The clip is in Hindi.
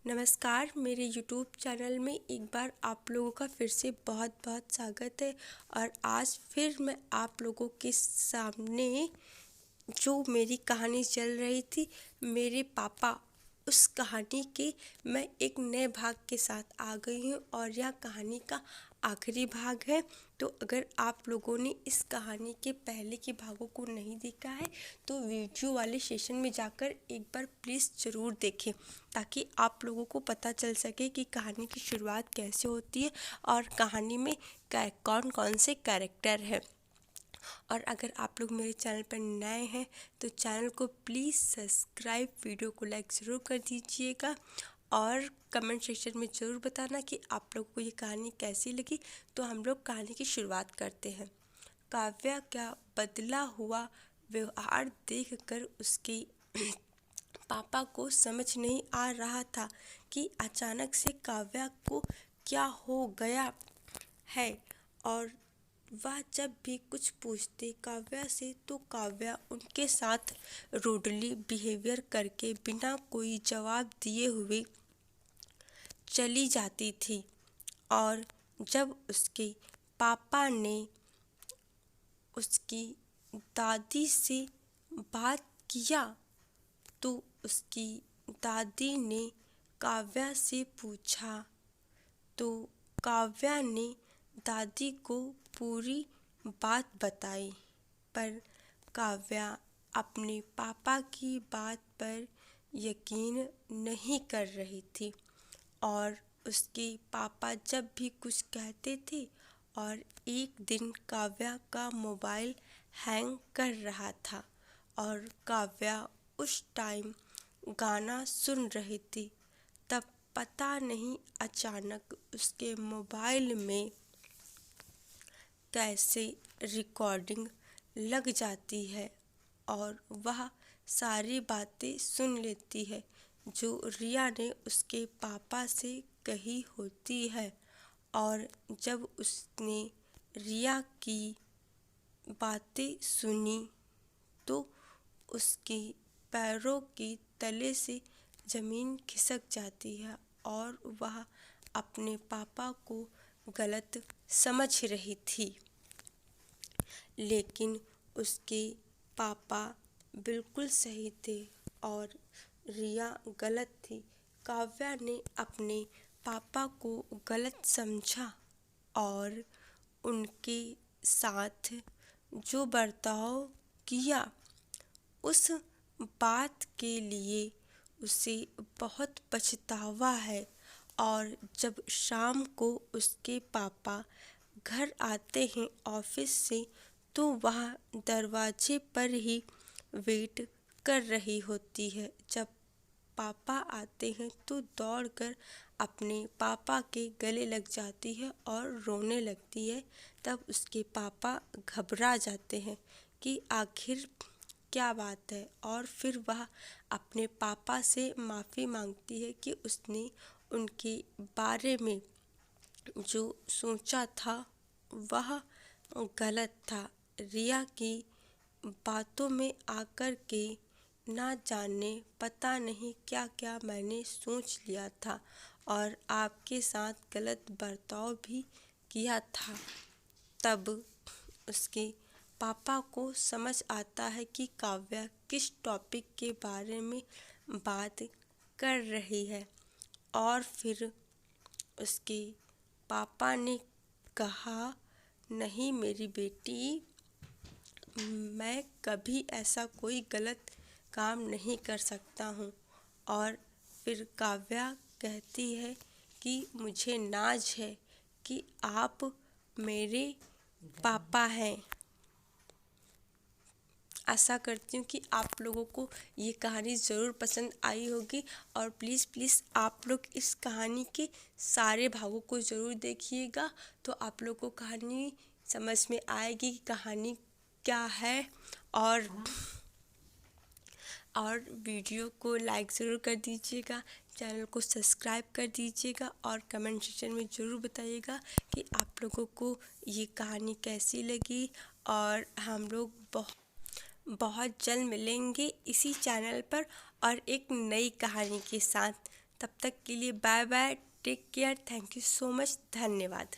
नमस्कार, मेरे यूट्यूब चैनल में एक बार आप लोगों का फिर से बहुत बहुत स्वागत है। और आज फिर मैं आप लोगों के सामने जो मेरी कहानी चल रही थी मेरे पापा, उस कहानी के मैं एक नए भाग के साथ आ गई हूँ और यह कहानी का आखिरी भाग है। तो अगर आप लोगों ने इस कहानी के पहले के भागों को नहीं देखा है तो वीडियो वाले सेशन में जाकर एक बार प्लीज़ ज़रूर देखें, ताकि आप लोगों को पता चल सके कि कहानी की शुरुआत कैसे होती है और कहानी में कौन कौन से कैरेक्टर हैं। और अगर आप लोग मेरे चैनल पर नए हैं तो चैनल को प्लीज़ सब्सक्राइब, वीडियो को लाइक ज़रूर कर दीजिएगा और कमेंट सेक्शन में ज़रूर बताना कि आप लोगों को ये कहानी कैसी लगी। तो हम लोग कहानी की शुरुआत करते हैं। काव्या का बदला हुआ व्यवहार देखकर उसके पापा को समझ नहीं आ रहा था कि अचानक से काव्या को क्या हो गया है। और वह जब भी कुछ पूछते काव्या से तो काव्या उनके साथ रूडली बिहेवियर करके बिना कोई जवाब दिए हुए चली जाती थी। और जब उसके पापा ने उसकी दादी से बात किया तो उसकी दादी ने काव्या से पूछा, तो काव्या ने दादी को पूरी बात बताई। पर काव्या अपने पापा की बात पर यकीन नहीं कर रही थी और उसके पापा जब भी कुछ कहते थे। और एक दिन काव्या का मोबाइल हैंग कर रहा था और काव्या उस टाइम गाना सुन रही थी। तब पता नहीं अचानक उसके मोबाइल में कैसे रिकॉर्डिंग लग जाती है और वह सारी बातें सुन लेती है जो रिया ने उसके पापा से कही होती है। और जब उसने रिया की बातें सुनी तो उसके पैरों के तले से ज़मीन खिसक जाती है और वह अपने पापा को गलत समझ रही थी। लेकिन उसके पापा बिल्कुल सही थे और रिया गलत थी। काव्या ने अपने पापा को गलत समझा और उनके साथ जो बर्ताव किया उस बात के लिए उसे बहुत पछतावा है। और जब शाम को उसके पापा घर आते हैं ऑफिस से तो वह दरवाजे पर ही वेट कर रही होती है। जब पापा आते हैं तो दौड़कर अपने पापा के गले लग जाती है और रोने लगती है। तब उसके पापा घबरा जाते हैं कि आखिर क्या बात है और फिर वह अपने पापा से माफ़ी मांगती है कि उसने उनके बारे में जो सोचा था वह गलत था। रिया की बातों में आकर के ना जाने पता नहीं क्या क्या मैंने सोच लिया था और आपके साथ गलत बर्ताव भी किया था। तब उसके पापा को समझ आता है कि काव्या किस टॉपिक के बारे में बात कर रही है। और फिर उसके पापा ने कहा, नहीं मेरी बेटी, मैं कभी ऐसा कोई गलत काम नहीं कर सकता हूँ। और फिर काव्या कहती है कि मुझे नाज है कि आप मेरे पापा हैं। आशा करती हूँ कि आप लोगों को ये कहानी ज़रूर पसंद आई होगी और प्लीज़ आप लोग इस कहानी के सारे भागों को ज़रूर देखिएगा। तो आप लोग को कहानी समझ में आएगी कि कहानी क्या है। और वीडियो को लाइक ज़रूर कर दीजिएगा, चैनल को सब्सक्राइब कर दीजिएगा और कमेंट सेक्शन में ज़रूर बताइएगा कि आप लोगों को ये कहानी कैसी लगी। और हम लोग बहुत जल्द मिलेंगे इसी चैनल पर और एक नई कहानी के साथ। तब तक के लिए bye bye, take care, thank you so much, धन्यवाद।